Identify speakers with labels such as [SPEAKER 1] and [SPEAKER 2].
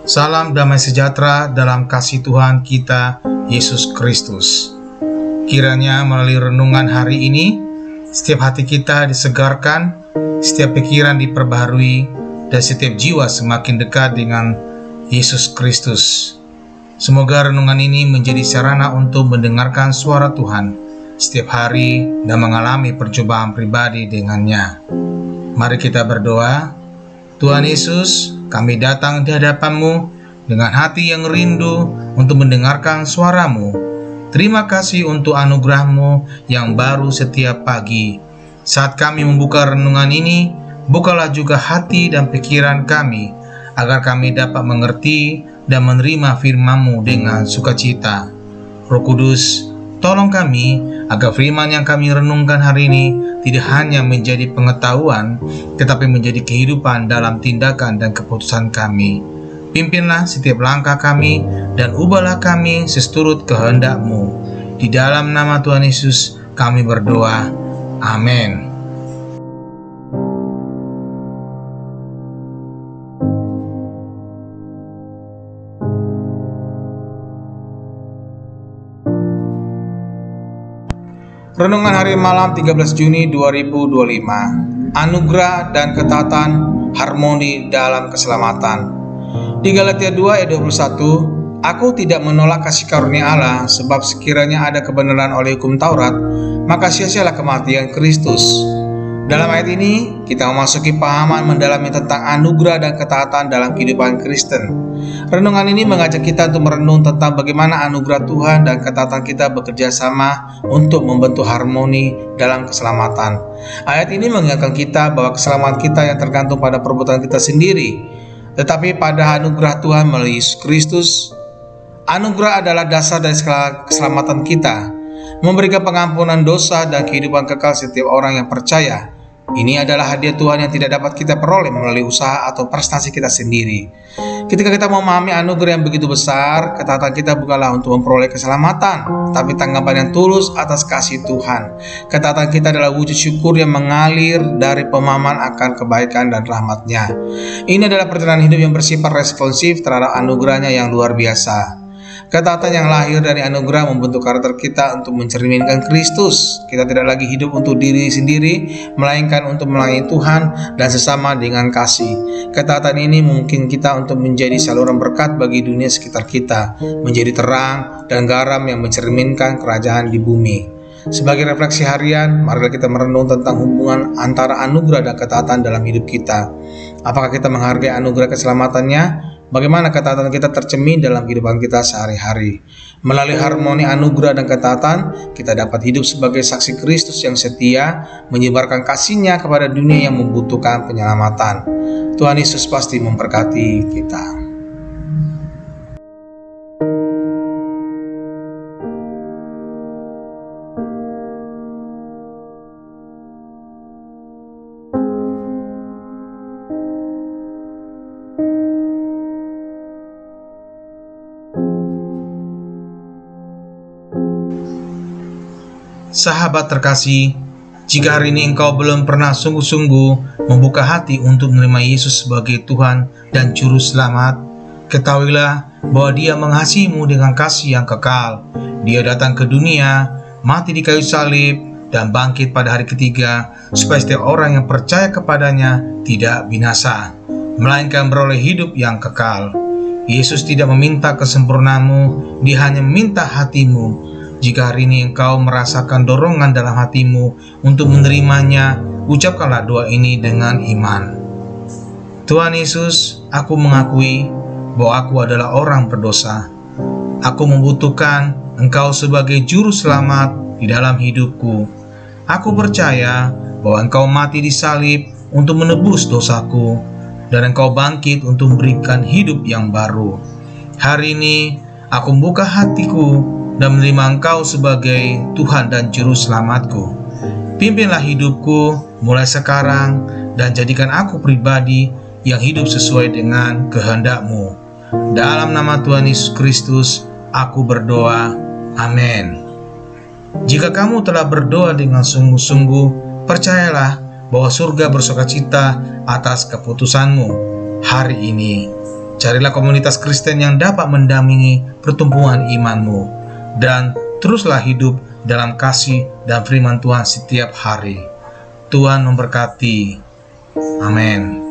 [SPEAKER 1] Salam damai sejahtera dalam kasih Tuhan kita, Yesus Kristus. Kiranya melalui renungan hari ini, setiap hati kita disegarkan, setiap pikiran diperbaharui, dan setiap jiwa semakin dekat dengan Yesus Kristus. Semoga renungan ini menjadi sarana untuk mendengarkan suara Tuhan setiap hari dan mengalami percobaan pribadi dengannya. Mari kita berdoa. Tuhan Yesus, kami datang di hadapan-Mu dengan hati yang rindu untuk mendengarkan suara-Mu. Terima kasih untuk anugerah-Mu yang baru setiap pagi. Saat kami membuka renungan ini, bukalah juga hati dan pikiran kami, agar kami dapat mengerti dan menerima firman-Mu dengan sukacita. Roh Kudus, tolong kami agar firman yang kami renungkan hari ini tidak hanya menjadi pengetahuan, tetapi menjadi kehidupan dalam tindakan dan keputusan kami. Pimpinlah setiap langkah kami dan ubahlah kami seturut kehendak-Mu. Di dalam nama Tuhan Yesus kami berdoa. Amin. Renungan hari malam 13 Juni 2025. Anugerah dan ketaatan, harmoni dalam keselamatan. Di Galatia 2 ayat 21, Aku tidak menolak kasih karunia Allah, sebab sekiranya ada kebenaran oleh hukum Taurat, maka sia-sialah kematian Kristus. Dalam ayat ini, kita memasuki pahaman mendalami tentang anugerah dan ketaatan dalam kehidupan Kristen. Renungan ini mengajak kita untuk merenung tentang bagaimana anugerah Tuhan dan ketaatan kita bekerja sama untuk membentuk harmoni dalam keselamatan. Ayat ini mengingatkan kita bahwa keselamatan kita yang tergantung pada perbuatan kita sendiri, tetapi pada anugerah Tuhan melalui Yesus Kristus. Anugerah adalah dasar dari segala keselamatan kita, memberikan pengampunan dosa dan kehidupan kekal setiap orang yang percaya. Ini adalah hadiah Tuhan yang tidak dapat kita peroleh melalui usaha atau prestasi kita sendiri. Ketika kita memahami anugerah yang begitu besar, ketaatan kita bukanlah untuk memperoleh keselamatan, tapi tanggapan yang tulus atas kasih Tuhan. Ketaatan kita adalah wujud syukur yang mengalir dari pemahaman akan kebaikan dan rahmat-Nya. Ini adalah perjalanan hidup yang bersifat responsif terhadap anugerahnya yang luar biasa. Ketaatan yang lahir dari anugerah membentuk karakter kita untuk mencerminkan Kristus. Kita tidak lagi hidup untuk diri sendiri, melainkan untuk melayani Tuhan dan sesama dengan kasih. Ketaatan ini memungkinkan kita untuk menjadi saluran berkat bagi dunia sekitar kita, menjadi terang dan garam yang mencerminkan kerajaan di bumi. Sebagai refleksi harian, marilah kita merenung tentang hubungan antara anugerah dan ketaatan dalam hidup kita. Apakah kita menghargai anugerah keselamatannya? Bagaimana ketaatan kita tercermin dalam kehidupan kita sehari-hari? Melalui harmoni anugerah dan ketaatan, kita dapat hidup sebagai saksi Kristus yang setia, menyebarkan kasih-Nya kepada dunia yang membutuhkan penyelamatan. Tuhan Yesus pasti memberkati kita. Sahabat terkasih, jika hari ini engkau belum pernah sungguh-sungguh membuka hati untuk menerima Yesus sebagai Tuhan dan Juru Selamat, ketahuilah bahwa Dia mengasihimu dengan kasih yang kekal. Dia datang ke dunia, mati di kayu salib, dan bangkit pada hari ketiga, supaya setiap orang yang percaya kepadanya tidak binasa, melainkan beroleh hidup yang kekal. Yesus tidak meminta kesempurnaanmu, Dia hanya meminta hatimu. Jika hari ini engkau merasakan dorongan dalam hatimu untuk menerimanya, ucapkanlah doa ini dengan iman. Tuhan Yesus, aku mengakui bahwa aku adalah orang berdosa. Aku membutuhkan Engkau sebagai Juru Selamat di dalam hidupku. Aku percaya bahwa Engkau mati di salib untuk menebus dosaku, dan Engkau bangkit untuk memberikan hidup yang baru. Hari ini aku membuka hatiku dan menerima Engkau sebagai Tuhan dan Juru Selamatku. Pimpinlah hidupku mulai sekarang dan jadikan aku pribadi yang hidup sesuai dengan kehendak-Mu. Dalam nama Tuhan Yesus Kristus, aku berdoa. Amin. Jika kamu telah berdoa dengan sungguh-sungguh, percayalah bahwa surga bersukacita atas keputusanmu hari ini. Carilah komunitas Kristen yang dapat mendampingi pertumbuhan imanmu, dan teruslah hidup dalam kasih dan firman Tuhan setiap hari. Tuhan memberkati. Amin.